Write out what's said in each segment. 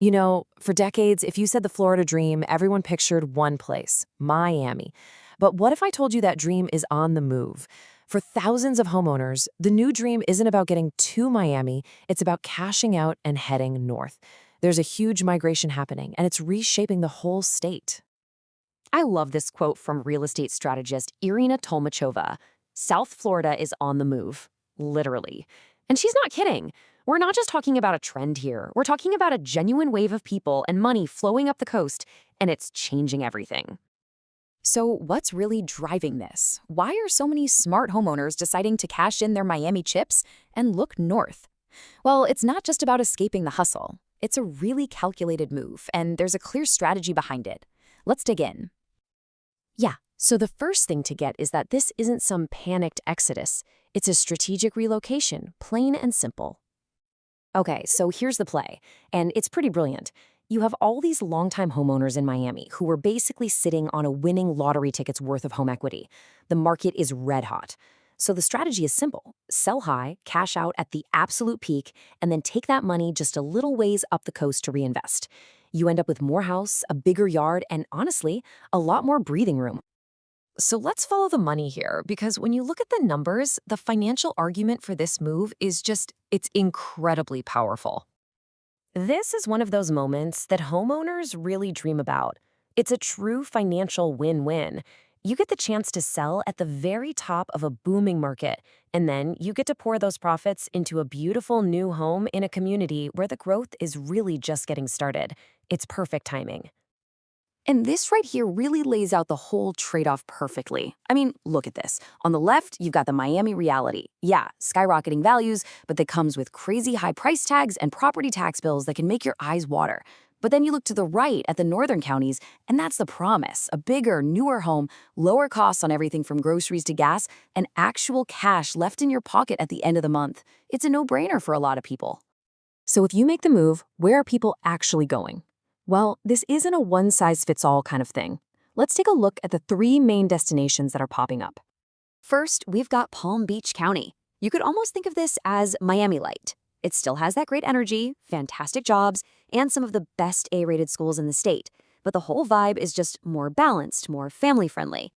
You know, for decades, if you said the Florida dream, everyone pictured one place, Miami. But what if I told you that dream is on the move? For thousands of homeowners, the new dream isn't about getting to Miami, it's about cashing out and heading north. There's a huge migration happening, and it's reshaping the whole state. I love this quote from real estate strategist Irina Tolmachova. South Florida is on the move, literally. And she's not kidding. We're not just talking about a trend here. We're talking about a genuine wave of people and money flowing up the coast, and it's changing everything. So, what's really driving this? Why are so many smart homeowners deciding to cash in their Miami chips and look north? Well, it's not just about escaping the hustle. It's a really calculated move, and there's a clear strategy behind it. Let's dig in. Yeah, so the first thing to get is that this isn't some panicked exodus. It's a strategic relocation, plain and simple. Okay, so here's the play, and it's pretty brilliant. You have all these longtime homeowners in Miami who are basically sitting on a winning lottery ticket's worth of home equity. The market is red hot. So the strategy is simple. Sell high, cash out at the absolute peak, and then take that money just a little ways up the coast to reinvest. You end up with more house, a bigger yard, and honestly, a lot more breathing room. So let's follow the money here, because when you look at the numbers, the financial argument for this move is it's incredibly powerful. This is one of those moments that homeowners really dream about. It's a true financial win-win. You get the chance to sell at the very top of a booming market, and then you get to pour those profits into a beautiful new home in a community where the growth is really just getting started. It's perfect timing. And this right here really lays out the whole trade-off perfectly. I mean, look at this. On the left, you've got the Miami reality. Yeah, skyrocketing values, but that comes with crazy high price tags and property tax bills that can make your eyes water. But then you look to the right at the northern counties, and that's the promise. A bigger, newer home, lower costs on everything from groceries to gas, and actual cash left in your pocket at the end of the month. It's a no-brainer for a lot of people. So if you make the move, where are people actually going? Well, this isn't a one-size-fits-all kind of thing. Let's take a look at the three main destinations that are popping up. First, we've got Palm Beach County. You could almost think of this as Miami Light. It still has that great energy, fantastic jobs, and some of the best A-rated schools in the state. But the whole vibe is just more balanced, more family-friendly.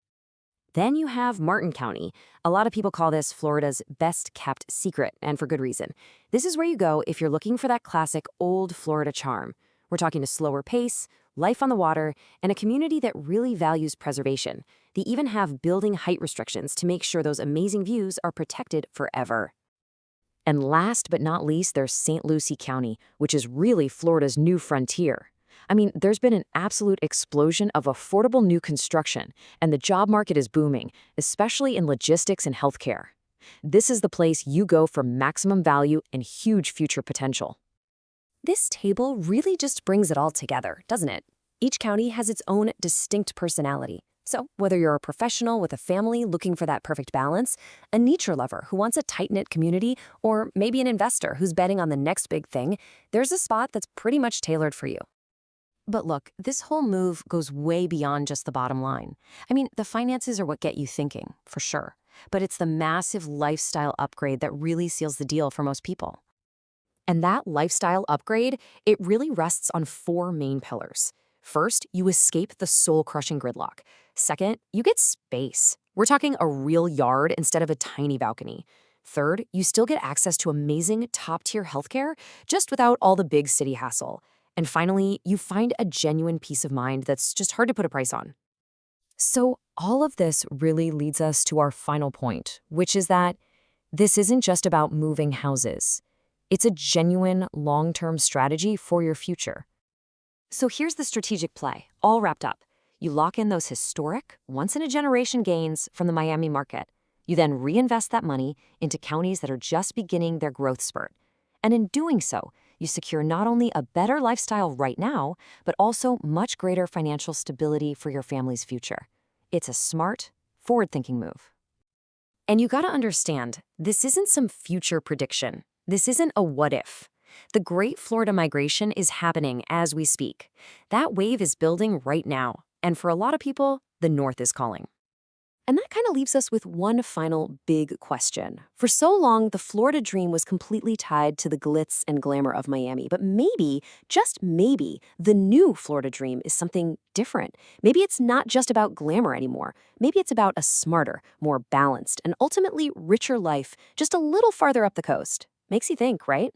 Then you have Martin County. A lot of people call this Florida's best-kept secret, and for good reason. This is where you go if you're looking for that classic old Florida charm. We're talking a slower pace, life on the water, and a community that really values preservation. They even have building height restrictions to make sure those amazing views are protected forever. And last but not least, there's St. Lucie County, which is really Florida's new frontier. I mean, there's been an absolute explosion of affordable new construction, and the job market is booming, especially in logistics and healthcare. This is the place you go for maximum value and huge future potential. This table really just brings it all together, doesn't it? Each county has its own distinct personality. So whether you're a professional with a family looking for that perfect balance, a nature lover who wants a tight-knit community, or maybe an investor who's betting on the next big thing, there's a spot that's pretty much tailored for you. But look, this whole move goes way beyond just the bottom line. I mean, the finances are what get you thinking, for sure. But it's the massive lifestyle upgrade that really seals the deal for most people. And that lifestyle upgrade, it really rests on four main pillars. First, you escape the soul-crushing gridlock. Second, you get space. We're talking a real yard instead of a tiny balcony. Third, you still get access to amazing top-tier healthcare, just without all the big city hassle. And finally, you find a genuine peace of mind that's just hard to put a price on. So all of this really leads us to our final point, which is that this isn't just about moving houses. It's a genuine, long-term strategy for your future. So here's the strategic play, all wrapped up. You lock in those historic, once-in-a-generation gains from the Miami market. You then reinvest that money into counties that are just beginning their growth spurt. And in doing so, you secure not only a better lifestyle right now, but also much greater financial stability for your family's future. It's a smart, forward-thinking move. And you gotta understand, this isn't some future prediction. This isn't a what if. The Great Florida Migration is happening as we speak. That wave is building right now, and for a lot of people, the North is calling. And that kind of leaves us with one final big question. For so long, the Florida dream was completely tied to the glitz and glamour of Miami. But maybe, just maybe, the new Florida dream is something different. Maybe it's not just about glamour anymore. Maybe it's about a smarter, more balanced, and ultimately richer life just a little farther up the coast. Makes you think, right?